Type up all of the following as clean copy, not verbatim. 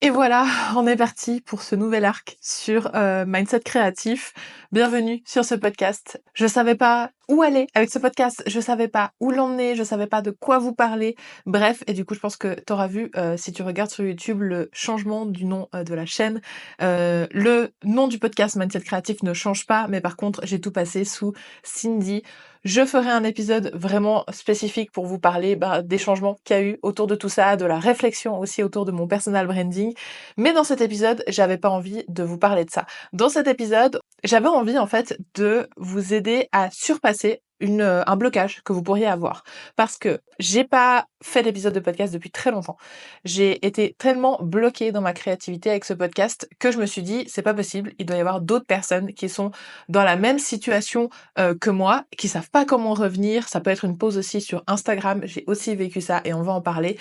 Et voilà, on est parti pour ce nouvel arc sur Mindset créatif. Bienvenue sur ce podcast. Je savais pas où aller avec ce podcast, je savais pas où l'emmener, je savais pas de quoi vous parler. Bref, et du coup, je pense que tu auras vu, si tu regardes sur YouTube, le changement du nom de la chaîne. Le nom du podcast Mindset créatif ne change pas, mais par contre, j'ai tout passé sous Cindy. Je ferai un épisode vraiment spécifique pour vous parler des changements qu'il y a eu autour de tout ça, de la réflexion aussi autour de mon personal branding. Mais dans cet épisode, j'avais pas envie de vous parler de ça. Dans cet épisode, j'avais envie en fait de vous aider à surpasser un blocage que vous pourriez avoir. Parce que j'ai pas fait d'épisode de podcast depuis très longtemps. J'ai été tellement bloquée dans ma créativité avec ce podcast que je me suis dit, c'est pas possible, il doit y avoir d'autres personnes qui sont dans la même situation que moi, qui savent pas comment revenir. Ça peut être une pause aussi sur Instagram, j'ai aussi vécu ça et on va en parler,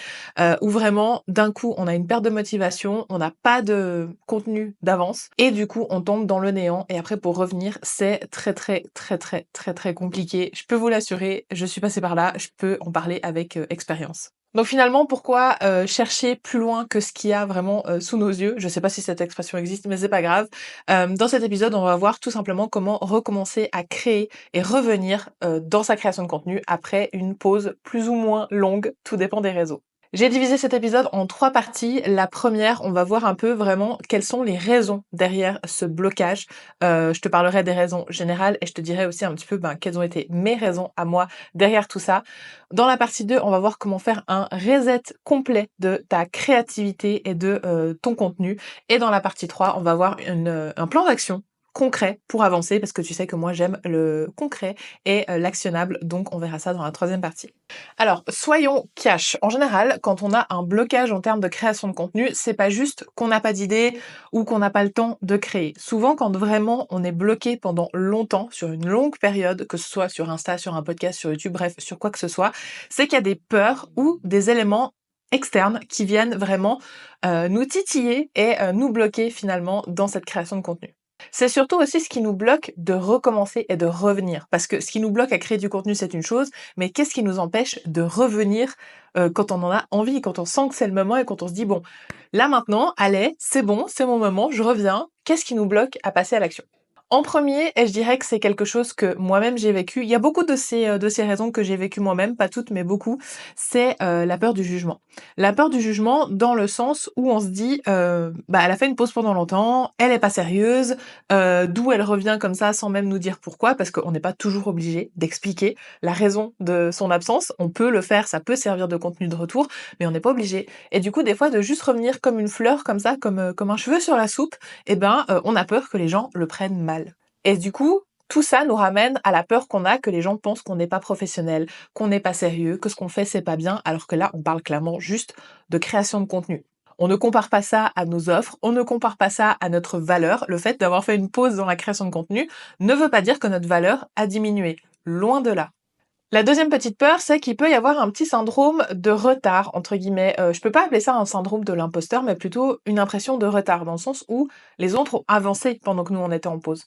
où vraiment d'un coup on a une perte de motivation, on n'a pas de contenu d'avance et du coup on tombe dans le néant et après pour revenir c'est très compliqué. Je peux vous l'assurer, je suis passée par là, je peux en parler avec expérience. Donc finalement, pourquoi chercher plus loin que ce qu'il y a vraiment sous nos yeux? Je sais pas si cette expression existe, mais c'est pas grave. Dans cet épisode, on va voir tout simplement comment recommencer à créer et revenir dans sa création de contenu après une pause plus ou moins longue, tout dépend des réseaux. J'ai divisé cet épisode en 3 parties. La première, on va voir un peu vraiment quelles sont les raisons derrière ce blocage. Je te parlerai des raisons générales et je te dirai aussi un petit peu quelles ont été mes raisons à moi derrière tout ça. Dans la partie 2, on va voir comment faire un reset complet de ta créativité et de ton contenu. Et dans la partie 3, on va voir un plan d'action concret pour avancer parce que tu sais que moi j'aime le concret et l'actionnable, donc on verra ça dans la troisième partie. Alors, soyons cash. En général, quand on a un blocage en termes de création de contenu, c'est pas juste qu'on n'a pas d'idée ou qu'on n'a pas le temps de créer. Souvent, quand vraiment on est bloqué pendant longtemps, sur une longue période, que ce soit sur Insta, sur un podcast, sur YouTube, bref, sur quoi que ce soit, c'est qu'il y a des peurs ou des éléments externes qui viennent vraiment nous titiller et nous bloquer finalement dans cette création de contenu. C'est surtout aussi ce qui nous bloque de recommencer et de revenir. Parce que ce qui nous bloque à créer du contenu, c'est une chose, mais qu'est-ce qui nous empêche de revenir quand on en a envie, quand on sent que c'est le moment et quand on se dit, bon, là maintenant, allez, c'est bon, c'est mon moment, je reviens. Qu'est-ce qui nous bloque à passer à l'action? En premier, et je dirais que c'est quelque chose que moi-même j'ai vécu, il y a beaucoup de ces raisons que j'ai vécues moi-même, pas toutes mais beaucoup, c'est la peur du jugement. La peur du jugement dans le sens où on se dit, elle a fait une pause pendant longtemps, elle est pas sérieuse, d'où elle revient comme ça sans même nous dire pourquoi, parce qu'on n'est pas toujours obligé d'expliquer la raison de son absence. On peut le faire, ça peut servir de contenu de retour, mais on n'est pas obligé. Et du coup, des fois, de juste revenir comme une fleur, comme ça, comme un cheveu sur la soupe, on a peur que les gens le prennent mal. Et du coup, tout ça nous ramène à la peur qu'on a que les gens pensent qu'on n'est pas professionnel, qu'on n'est pas sérieux, que ce qu'on fait c'est pas bien, alors que là, on parle clairement juste de création de contenu. On ne compare pas ça à nos offres, on ne compare pas ça à notre valeur. Le fait d'avoir fait une pause dans la création de contenu ne veut pas dire que notre valeur a diminué. Loin de là. La deuxième petite peur, c'est qu'il peut y avoir un petit syndrome de retard, entre guillemets. Je peux pas appeler ça un syndrome de l'imposteur, mais plutôt une impression de retard, dans le sens où les autres ont avancé pendant que nous on était en pause.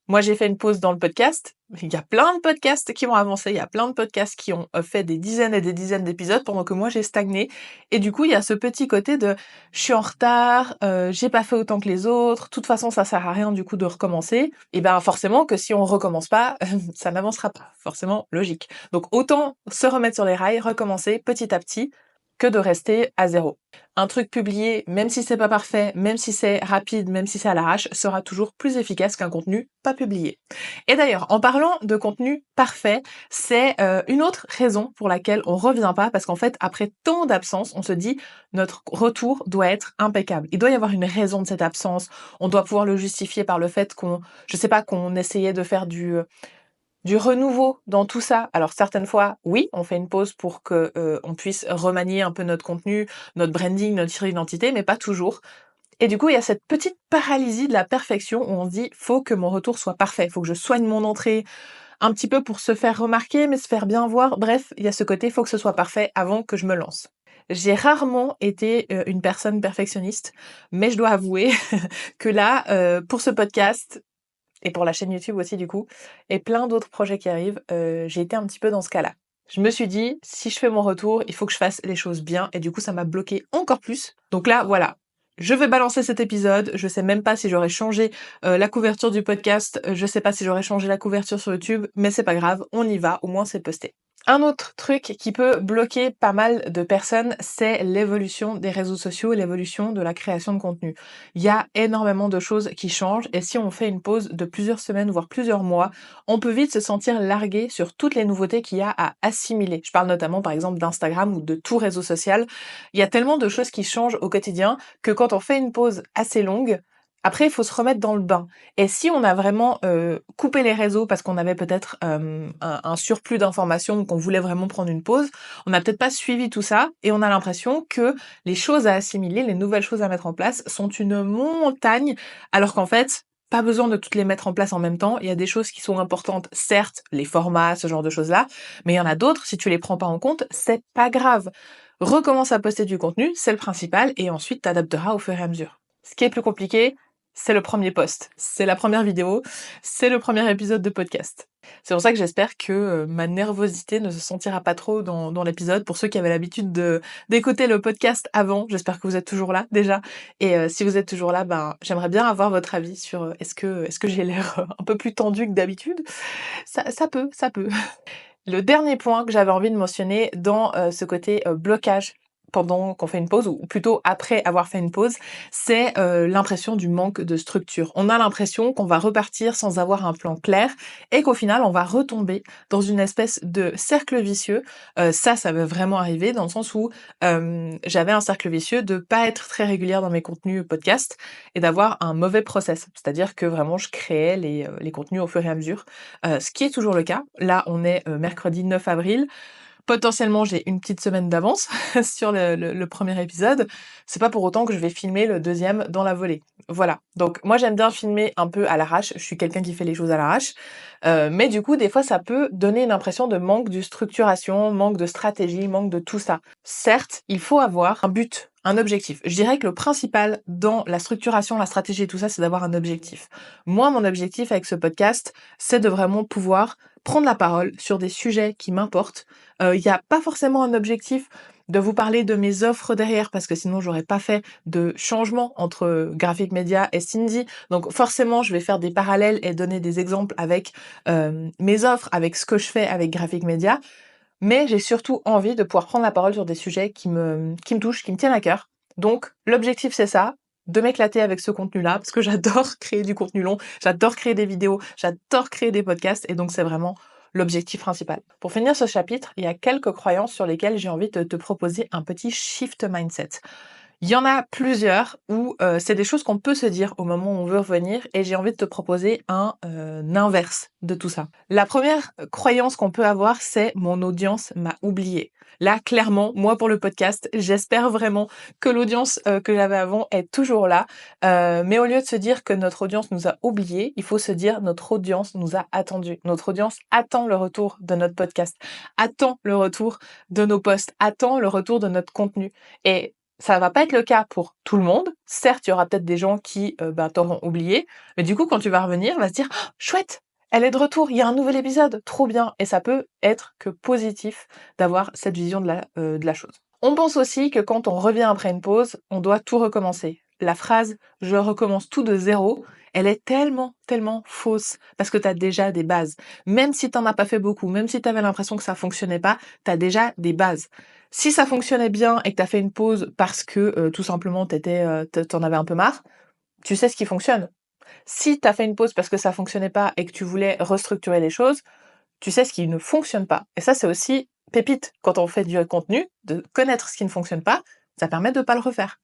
Moi, j'ai fait une pause dans le podcast. Il y a plein de podcasts qui ont avancé. Il y a plein de podcasts qui ont fait des dizaines et des dizaines d'épisodes pendant que moi, j'ai stagné. Et du coup, il y a ce petit côté de je suis en retard, j'ai pas fait autant que les autres. De toute façon, ça sert à rien du coup de recommencer. Et forcément que si on recommence pas, ça n'avancera pas. Forcément, logique. Donc autant se remettre sur les rails, recommencer petit à petit, que de rester à zéro. Un truc publié, même si c'est pas parfait, même si c'est rapide, même si c'est à l'arrache, sera toujours plus efficace qu'un contenu pas publié. Et d'ailleurs, en parlant de contenu parfait, c'est une autre raison pour laquelle on revient pas, parce qu'en fait, après tant d'absence, on se dit notre retour doit être impeccable. Il doit y avoir une raison de cette absence. On doit pouvoir le justifier par le fait qu'on essayait de faire du renouveau dans tout ça. Alors certaines fois, oui, on fait une pause pour que on puisse remanier un peu notre contenu, notre branding, notre identité, mais pas toujours. Et du coup, il y a cette petite paralysie de la perfection où on se dit faut que mon retour soit parfait, faut que je soigne mon entrée un petit peu pour se faire remarquer, mais se faire bien voir. Bref, il y a ce côté faut que ce soit parfait avant que je me lance. J'ai rarement été une personne perfectionniste, mais je dois avouer que là, pour ce podcast, et pour la chaîne YouTube aussi du coup, et plein d'autres projets qui arrivent, j'ai été un petit peu dans ce cas-là. Je me suis dit, si je fais mon retour, il faut que je fasse les choses bien, et du coup ça m'a bloqué encore plus. Donc là, voilà, je vais balancer cet épisode, je sais même pas si j'aurais changé la couverture du podcast, je sais pas si j'aurais changé la couverture sur YouTube, mais c'est pas grave, on y va, au moins c'est posté. Un autre truc qui peut bloquer pas mal de personnes, c'est l'évolution des réseaux sociaux, l'évolution de la création de contenu. Il y a énormément de choses qui changent et si on fait une pause de plusieurs semaines, voire plusieurs mois, on peut vite se sentir largué sur toutes les nouveautés qu'il y a à assimiler. Je parle notamment par exemple d'Instagram ou de tout réseau social. Il y a tellement de choses qui changent au quotidien que quand on fait une pause assez longue, après, il faut se remettre dans le bain. Et si on a vraiment coupé les réseaux parce qu'on avait peut-être un surplus d'informations ou qu'on voulait vraiment prendre une pause, on n'a peut-être pas suivi tout ça et on a l'impression que les choses à assimiler, les nouvelles choses à mettre en place sont une montagne, alors qu'en fait, pas besoin de toutes les mettre en place en même temps. Il y a des choses qui sont importantes, certes, les formats, ce genre de choses-là, mais il y en a d'autres, si tu les prends pas en compte, c'est pas grave. Recommence à poster du contenu, c'est le principal, et ensuite t'adapteras au fur et à mesure. Ce qui est plus compliqué, c'est le premier post, c'est la première vidéo, c'est le premier épisode de podcast. C'est pour ça que j'espère que ma nervosité ne se sentira pas trop dans l'épisode. Pour ceux qui avaient l'habitude d'écouter le podcast avant, j'espère que vous êtes toujours là déjà. Et si vous êtes toujours là, ben j'aimerais bien avoir votre avis sur est-ce que j'ai l'air un peu plus tendue que d'habitude. Ça peut, ça peut. Le dernier point que j'avais envie de mentionner dans ce côté blocage pendant qu'on fait une pause, ou plutôt après avoir fait une pause, c'est l'impression du manque de structure. On a l'impression qu'on va repartir sans avoir un plan clair et qu'au final, on va retomber dans une espèce de cercle vicieux. Ça va vraiment arriver dans le sens où j'avais un cercle vicieux de pas être très régulière dans mes contenus podcast et d'avoir un mauvais process. C'est-à-dire que vraiment, je créais les contenus au fur et à mesure, ce qui est toujours le cas. Là, on est mercredi 9 avril. Potentiellement, j'ai une petite semaine d'avance sur le premier épisode. C'est pas pour autant que je vais filmer le deuxième dans la volée. Voilà. Donc moi, j'aime bien filmer un peu à l'arrache. Je suis quelqu'un qui fait les choses à l'arrache. Mais du coup, des fois, ça peut donner une impression de manque de structuration, manque de stratégie, manque de tout ça. Certes, il faut avoir un but, un objectif. Je dirais que le principal dans la structuration, la stratégie et tout ça, c'est d'avoir un objectif. Moi, mon objectif avec ce podcast, c'est de vraiment pouvoir prendre la parole sur des sujets qui m'importent. Il y a pas forcément un objectif de vous parler de mes offres derrière, parce que sinon j'aurais pas fait de changement entre Graphic Media et Cindy. Donc forcément, je vais faire des parallèles et donner des exemples avec mes offres, avec ce que je fais avec Graphic Media. Mais j'ai surtout envie de pouvoir prendre la parole sur des sujets qui me touchent, qui me tiennent à cœur. Donc l'objectif c'est ça, de m'éclater avec ce contenu-là, parce que j'adore créer du contenu long, j'adore créer des vidéos, j'adore créer des podcasts, et donc c'est vraiment l'objectif principal. Pour finir ce chapitre, il y a quelques croyances sur lesquelles j'ai envie de te proposer un petit shift mindset. Il y en a plusieurs où c'est des choses qu'on peut se dire au moment où on veut revenir, et j'ai envie de te proposer un inverse de tout ça. La première croyance qu'on peut avoir, c'est mon audience m'a oublié. Là, clairement, moi pour le podcast, j'espère vraiment que l'audience que j'avais avant est toujours là. Mais au lieu de se dire que notre audience nous a oubliés, il faut se dire notre audience nous a attendus. Notre audience attend le retour de notre podcast, attend le retour de nos posts, attend le retour de notre contenu. Et ça va pas être le cas pour tout le monde. Certes, il y aura peut-être des gens qui t'auront oublié, mais du coup, quand tu vas revenir, on va se dire «Oh, chouette, elle est de retour, il y a un nouvel épisode, trop bien!» Et ça peut être que positif d'avoir cette vision de la chose. On pense aussi que quand on revient après une pause, on doit tout recommencer. La phrase «je recommence tout de zéro», elle est tellement, tellement fausse parce que t'as déjà des bases. Même si t'en as pas fait beaucoup, même si t'avais l'impression que ça fonctionnait pas, t'as déjà des bases. Si ça fonctionnait bien et que t'as fait une pause parce que tout simplement t'en avais un peu marre, tu sais ce qui fonctionne. Si t'as fait une pause parce que ça fonctionnait pas et que tu voulais restructurer les choses, tu sais ce qui ne fonctionne pas. Et ça, c'est aussi pépite quand on fait du contenu, de connaître ce qui ne fonctionne pas, ça permet de pas le refaire.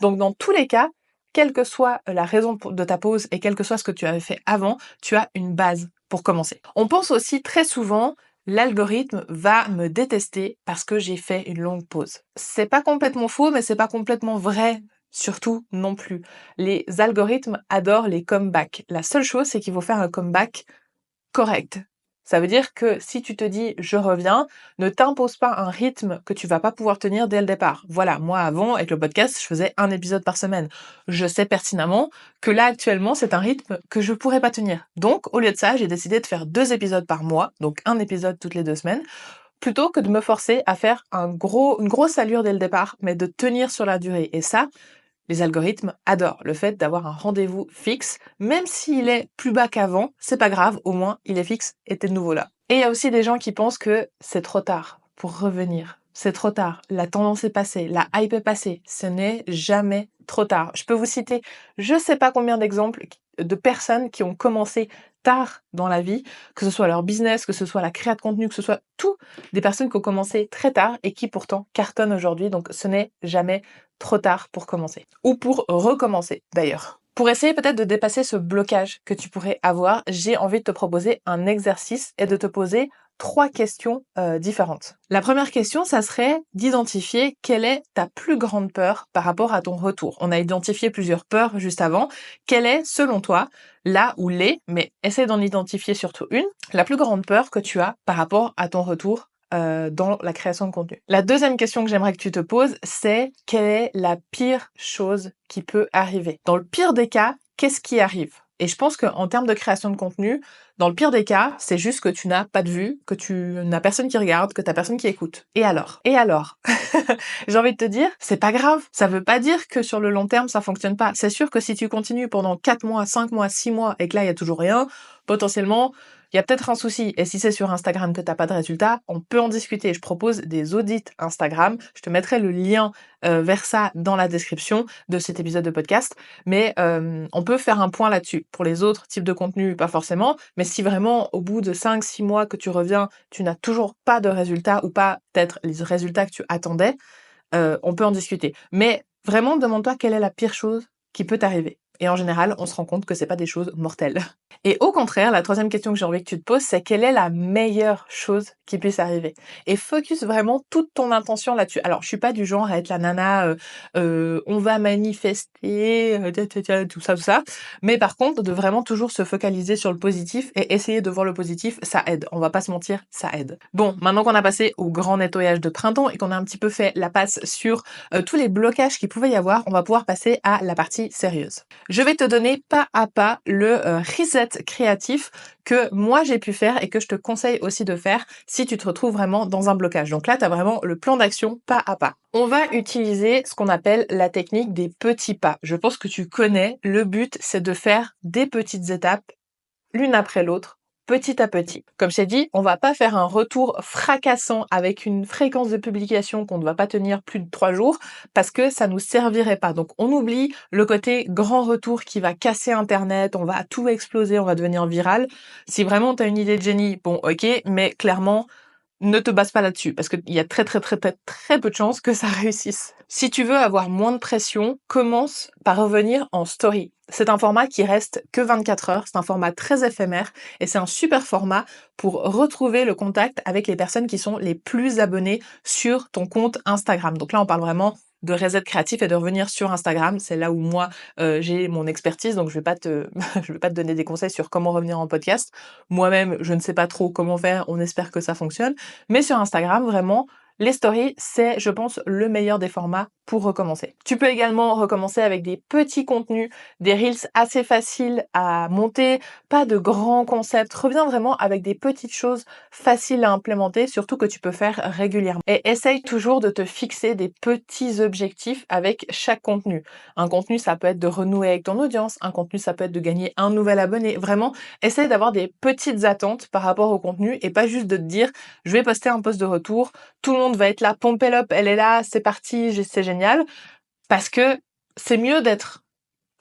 Donc dans tous les cas, quelle que soit la raison de ta pause et quel que soit ce que tu avais fait avant, tu as une base pour commencer. On pense aussi très souvent l'algorithme va me détester parce que j'ai fait une longue pause. C'est pas complètement faux, mais c'est pas complètement vrai. Surtout non plus. Les algorithmes adorent les comebacks. La seule chose, c'est qu'il faut faire un comeback correct. Ça veut dire que si tu te dis je reviens, ne t'impose pas un rythme que tu vas pas pouvoir tenir dès le départ. Voilà, moi avant avec le podcast, je faisais un épisode par semaine. Je sais pertinemment que là actuellement, c'est un rythme que je pourrais pas tenir. Donc au lieu de ça, j'ai décidé de faire 2 épisodes par mois, donc un épisode toutes les 2 semaines, plutôt que de me forcer à faire une grosse allure dès le départ, mais de tenir sur la durée. Et ça, Les algorithmes adorent le fait d'avoir un rendez-vous fixe, même s'il est plus bas qu'avant, c'est pas grave, au moins il est fixe et t'es de nouveau là. Et il y a aussi des gens qui pensent que c'est trop tard pour revenir. C'est trop tard, la tendance est passée, la hype est passée, ce n'est jamais trop tard. Je peux vous citer je sais pas combien d'exemples de personnes qui ont commencé tard dans la vie, que ce soit leur business, que ce soit la création de contenu, que ce soit tout, des personnes qui ont commencé très tard et qui pourtant cartonnent aujourd'hui, donc ce n'est jamais trop tard pour commencer. Ou pour recommencer d'ailleurs. Pour essayer peut-être de dépasser ce blocage que tu pourrais avoir, j'ai envie de te proposer un exercice et de te poser 3 questions différentes. La première question, ça serait d'identifier quelle est ta plus grande peur par rapport à ton retour. On a identifié plusieurs peurs juste avant. Quelle est, selon toi, la ou les, mais essaie d'en identifier surtout une, la plus grande peur que tu as par rapport à ton retour dans la création de contenu. La deuxième question que j'aimerais que tu te poses, c'est quelle est la pire chose qui peut arriver? Dans le pire des cas, qu'est-ce qui arrive? Et je pense qu'en termes de création de contenu, dans le pire des cas, c'est juste que tu n'as pas de vues, que tu n'as personne qui regarde, que t'as personne qui écoute. Et alors? Et alors? J'ai envie de te dire, c'est pas grave. Ça veut pas dire que sur le long terme, ça fonctionne pas. C'est sûr que si tu continues pendant 4 mois, 5 mois, 6 mois et que là, il y a toujours rien, potentiellement, il y a peut-être un souci. Et si c'est sur Instagram que t'as pas de résultat, on peut en discuter. Je propose des audits Instagram. Je te mettrai le lien vers ça dans la description de cet épisode de podcast. Mais on peut faire un point là-dessus. Pour les autres types de contenus, pas forcément. Mais si vraiment, au bout de 5-6 mois que tu reviens, tu n'as toujours pas de résultats ou pas peut-être les résultats que tu attendais, on peut en discuter. Mais vraiment, demande-toi quelle est la pire chose qui peut t'arriver. Et en général, on se rend compte que c'est pas des choses mortelles. Et au contraire, la troisième question que j'ai envie que tu te poses, c'est quelle est la meilleure chose qui puisse arriver? Et focus vraiment toute ton intention là-dessus. Alors, je suis pas du genre à être la nana, on va manifester, tout ça, tout ça. Mais par contre, de vraiment toujours se focaliser sur le positif et essayer de voir le positif, ça aide. On va pas se mentir, ça aide. Bon, maintenant qu'on a passé au grand nettoyage de printemps et qu'on a un petit peu fait la passe sur tous les blocages qu'il pouvait y avoir, on va pouvoir passer à la partie sérieuse. Je vais te donner pas à pas le reset créatif que moi j'ai pu faire et que je te conseille aussi de faire si tu te retrouves vraiment dans un blocage. Donc là, tu as vraiment le plan d'action pas à pas. On va utiliser ce qu'on appelle la technique des petits pas. Je pense que tu connais. Le but, c'est de faire des petites étapes l'une après l'autre, petit à petit. Comme je t'ai dit, on va pas faire un retour fracassant avec une fréquence de publication qu'on ne va pas tenir plus de 3 jours parce que ça nous servirait pas. Donc on oublie le côté grand retour qui va casser Internet, on va tout exploser, on va devenir viral. Si vraiment tu as une idée de génie, bon ok, mais clairement, ne te base pas là-dessus, parce qu'il y a très peu de chances que ça réussisse. Si tu veux avoir moins de pression, commence par revenir en story. C'est un format qui reste que 24 heures, c'est un format très éphémère, et c'est un super format pour retrouver le contact avec les personnes qui sont les plus abonnées sur ton compte Instagram. Donc là, on parle vraiment de reset créatif et de revenir sur Instagram. C'est là où moi, j'ai mon expertise, donc je vais pas te je vais pas te donner des conseils sur comment revenir en podcast. Moi-même, je ne sais pas trop comment faire, on espère que ça fonctionne. Mais sur Instagram, vraiment, les stories, c'est, je pense, le meilleur des formats pour recommencer. Tu peux également recommencer avec des petits contenus, des reels assez faciles à monter, pas de grands concepts. Reviens vraiment avec des petites choses faciles à implémenter, surtout que tu peux faire régulièrement. Et essaye toujours de te fixer des petits objectifs avec chaque contenu. Un contenu, ça peut être de renouer avec ton audience. Un contenu, ça peut être de gagner un nouvel abonné. Vraiment, essaye d'avoir des petites attentes par rapport au contenu et pas juste de te dire, je vais poster un post de retour, tout le monde va être là, pompe up, elle est là, c'est parti, c'est génial. Parce que c'est mieux d'être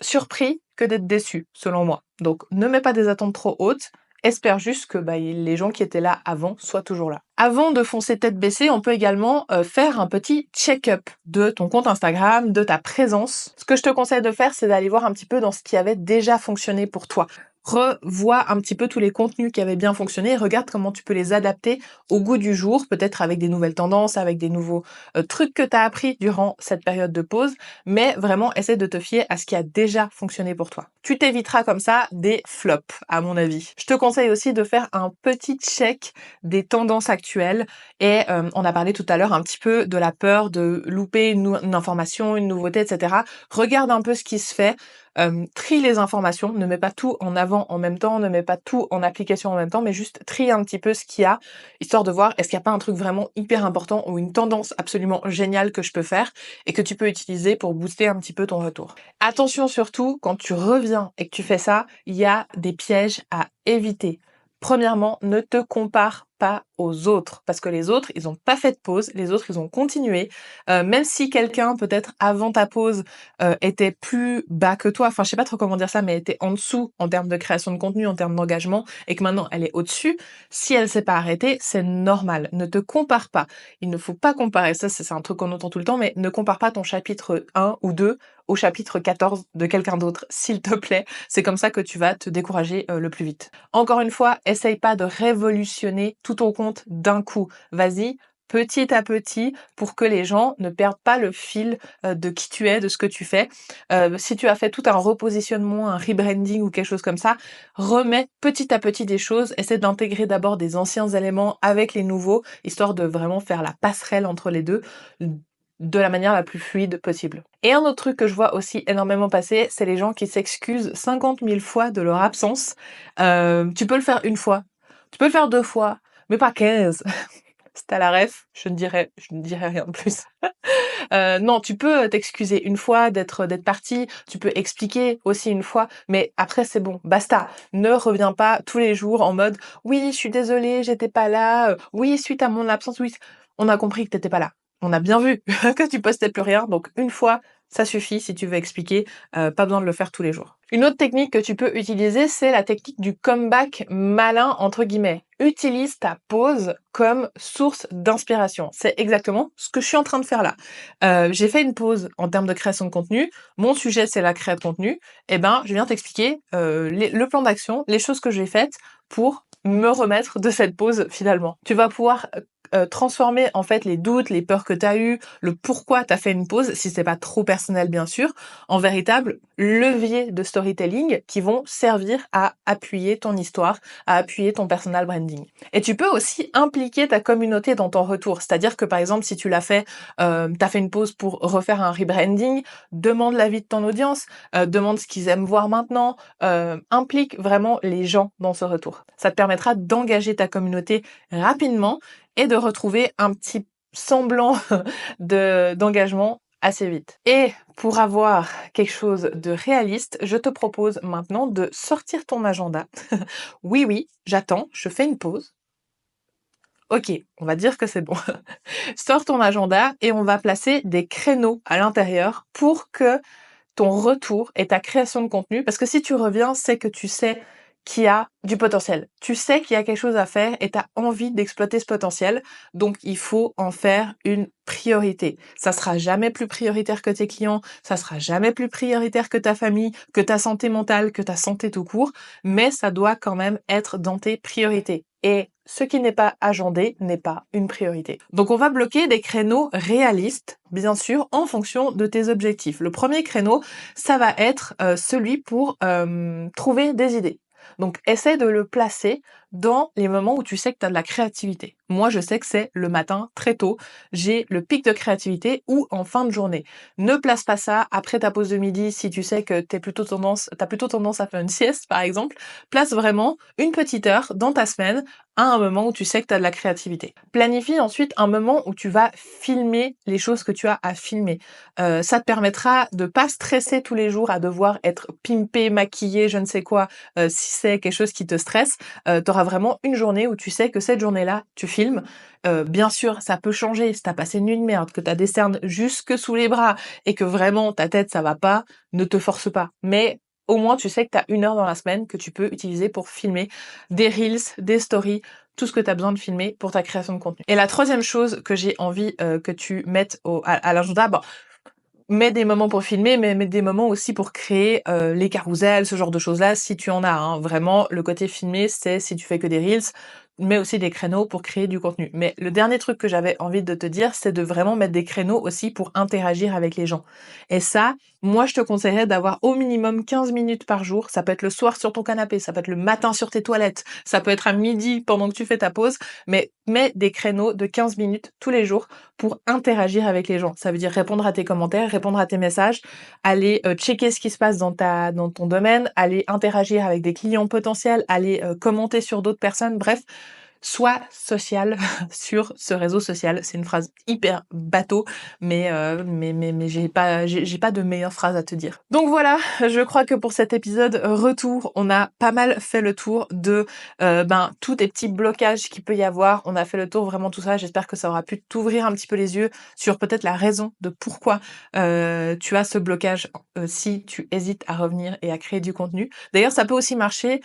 surpris que d'être déçu, selon moi. Donc, ne mets pas des attentes trop hautes. Espère juste que les gens qui étaient là avant soient toujours là. Avant de foncer tête baissée, on peut également faire un petit check-up de ton compte Instagram, de ta présence. Ce que je te conseille de faire, c'est d'aller voir un petit peu dans ce qui avait déjà fonctionné pour toi. Revois un petit peu tous les contenus qui avaient bien fonctionné et regarde comment tu peux les adapter au goût du jour, peut-être avec des nouvelles tendances, avec des nouveaux trucs que tu as appris durant cette période de pause, mais vraiment essaie de te fier à ce qui a déjà fonctionné pour toi. Tu t'éviteras comme ça des flops, à mon avis. Je te conseille aussi de faire un petit check des tendances actuelles et on a parlé tout à l'heure un petit peu de la peur de louper une information, une nouveauté, etc. Regarde un peu ce qui se fait. Trie les informations, ne mets pas tout en avant en même temps, ne mets pas tout en application en même temps, mais juste trie un petit peu ce qu'il y a, histoire de voir est-ce qu'il y a pas un truc vraiment hyper important ou une tendance absolument géniale que je peux faire et que tu peux utiliser pour booster un petit peu ton retour. Attention surtout, quand tu reviens et que tu fais ça, il y a des pièges à éviter. Premièrement, ne te compare pas aux autres, parce que les autres, ils ont pas fait de pause, les autres, ils ont continué. Même si quelqu'un, peut-être avant ta pause, était plus bas que toi, enfin je sais pas trop comment dire ça, mais était en dessous en termes de création de contenu, en termes d'engagement, et que maintenant elle est au-dessus, si elle s'est pas arrêtée, c'est normal. Ne te compare pas. Il ne faut pas comparer, ça c'est un truc qu'on entend tout le temps, mais ne compare pas ton chapitre 1 ou 2 au chapitre 14 de quelqu'un d'autre, s'il te plaît. C'est comme ça que tu vas te décourager le plus vite. Encore une fois, essaye pas de révolutionner tout ton compte d'un coup. Vas-y, petit à petit, pour que les gens ne perdent pas le fil de qui tu es, de ce que tu fais. Si tu as fait tout un repositionnement, un rebranding ou quelque chose comme ça, remets petit à petit des choses. Essaie d'intégrer d'abord des anciens éléments avec les nouveaux, histoire de vraiment faire la passerelle entre les deux de la manière la plus fluide possible. Et un autre truc que je vois aussi énormément passer, c'est les gens qui s'excusent 50 000 fois de leur absence. Tu peux le faire une fois, tu peux le faire 2 fois, mais pas 15. Si tu la ref, je ne dirai rien de plus. Non, tu peux t'excuser une fois d'être parti, tu peux expliquer aussi une fois, mais après c'est bon, basta. Ne reviens pas tous les jours en mode oui, je suis désolée, j'étais pas là. Oui, suite à mon absence, oui, on a compris que t'étais pas là. On a bien vu que tu postais plus rien, donc une fois, ça suffit si tu veux expliquer, pas besoin de le faire tous les jours. Une autre technique que tu peux utiliser, c'est la technique du comeback malin entre guillemets. Utilise ta pause comme source d'inspiration. C'est exactement ce que je suis en train de faire là. J'ai fait une pause en termes de création de contenu. Mon sujet, c'est la création de contenu. Eh ben, je viens t'expliquer le plan d'action, les choses que j'ai faites pour me remettre de cette pause finalement. Tu vas pouvoir transformer en fait les doutes, les peurs que tu as eues, le pourquoi tu as fait une pause, si c'est pas trop personnel bien sûr, en véritable levier de storytelling qui vont servir à appuyer ton histoire, à appuyer ton personal branding. Et tu peux aussi impliquer ta communauté dans ton retour, c'est-à-dire que par exemple si tu l'as fait, t'as fait une pause pour refaire un rebranding, demande l'avis de ton audience, demande ce qu'ils aiment voir maintenant, implique vraiment les gens dans ce retour. Ça te permettra d'engager ta communauté rapidement et de retrouver un petit semblant d'engagement assez vite. Et pour avoir quelque chose de réaliste, je te propose maintenant de sortir ton agenda. Oui, oui, j'attends, je fais une pause. Ok, on va dire que c'est bon. Sors ton agenda et on va placer des créneaux à l'intérieur pour que ton retour et ta création de contenu, parce que si tu reviens, c'est que tu sais qu'il y a du potentiel. Tu sais qu'il y a quelque chose à faire et tu as envie d'exploiter ce potentiel, donc il faut en faire une priorité. Ça sera jamais plus prioritaire que tes clients, ça sera jamais plus prioritaire que ta famille, que ta santé mentale, que ta santé tout court, mais ça doit quand même être dans tes priorités. Et ce qui n'est pas agendé n'est pas une priorité. Donc on va bloquer des créneaux réalistes, bien sûr, en fonction de tes objectifs. Le premier créneau, ça va être celui pour trouver des idées. Donc essaie de le placer dans les moments où tu sais que tu as de la créativité. Moi, je sais que c'est le matin, très tôt, j'ai le pic de créativité ou en fin de journée. Ne place pas ça après ta pause de midi si tu sais que t'as plutôt tendance à faire une sieste, par exemple. Place vraiment une petite heure dans ta semaine à un moment où tu sais que tu as de la créativité. Planifie ensuite un moment où tu vas filmer les choses que tu as à filmer. Ça te permettra de pas stresser tous les jours à devoir être pimpé, maquillé, je ne sais quoi, si c'est quelque chose qui te stresse. Tu auras vraiment une journée où tu sais que cette journée-là, tu filmes. Bien sûr, ça peut changer. Si t'as passé une nuit de merde, que t'as des cernes jusque sous les bras et que vraiment ta tête ça va pas, ne te force pas. Mais au moins, tu sais que tu as 1 heure dans la semaine que tu peux utiliser pour filmer des reels, des stories, tout ce que tu as besoin de filmer pour ta création de contenu. Et la troisième chose que j'ai envie que tu mettes à l'agenda, bon, mets des moments pour filmer, mais mets des moments aussi pour créer les carousels, ce genre de choses-là, si tu en as. Hein. Vraiment, le côté filmé, c'est si tu fais que des reels, mais aussi des créneaux pour créer du contenu. Mais le dernier truc que j'avais envie de te dire, c'est de vraiment mettre des créneaux aussi pour interagir avec les gens. Et ça, moi, je te conseillerais d'avoir au minimum 15 minutes par jour. Ça peut être le soir sur ton canapé, ça peut être le matin sur tes toilettes, ça peut être à midi pendant que tu fais ta pause, mais mets des créneaux de 15 minutes tous les jours pour interagir avec les gens. Ça veut dire répondre à tes commentaires, répondre à tes messages, aller checker ce qui se passe dans ton domaine, aller interagir avec des clients potentiels, aller commenter sur d'autres personnes, bref, sois social sur ce réseau social. C'est une phrase hyper bateau, mais j'ai pas de meilleure phrase à te dire. Donc voilà, je crois que pour cet épisode retour, on a pas mal fait le tour de tous tes petits blocages qu'il peut y avoir. On a fait le tour vraiment tout ça. J'espère que ça aura pu t'ouvrir un petit peu les yeux sur peut-être la raison de pourquoi tu as ce blocage si tu hésites à revenir et à créer du contenu. D'ailleurs, ça peut aussi marcher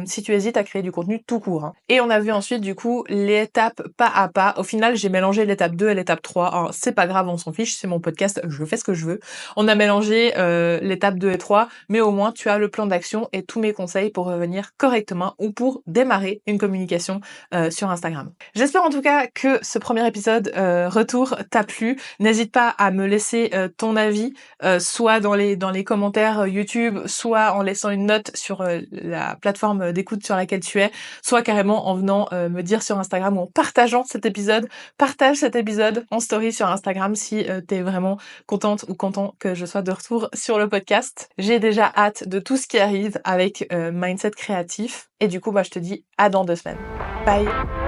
si tu hésites à créer du contenu tout court. Hein. Et on a vu ensuite du coup l'étape pas à pas. Au final, j'ai mélangé l'étape 2 et l'étape 3. Alors, c'est pas grave, on s'en fiche, c'est mon podcast, je fais ce que je veux. On a mélangé l'étape 2 et 3, mais au moins tu as le plan d'action et tous mes conseils pour revenir correctement ou pour démarrer une communication sur Instagram. J'espère en tout cas que ce premier épisode retour t'a plu. N'hésite pas à me laisser ton avis, soit dans les commentaires YouTube, soit en laissant une note sur la plateforme d'écoute sur laquelle tu es, soit carrément en venant me dire sur Instagram ou en partageant cet épisode. Partage cet épisode en story sur Instagram si t'es vraiment contente ou content que je sois de retour sur le podcast. J'ai déjà hâte de tout ce qui arrive avec Mindset Créatif. Et du coup, je te dis à dans 2 semaines. Bye!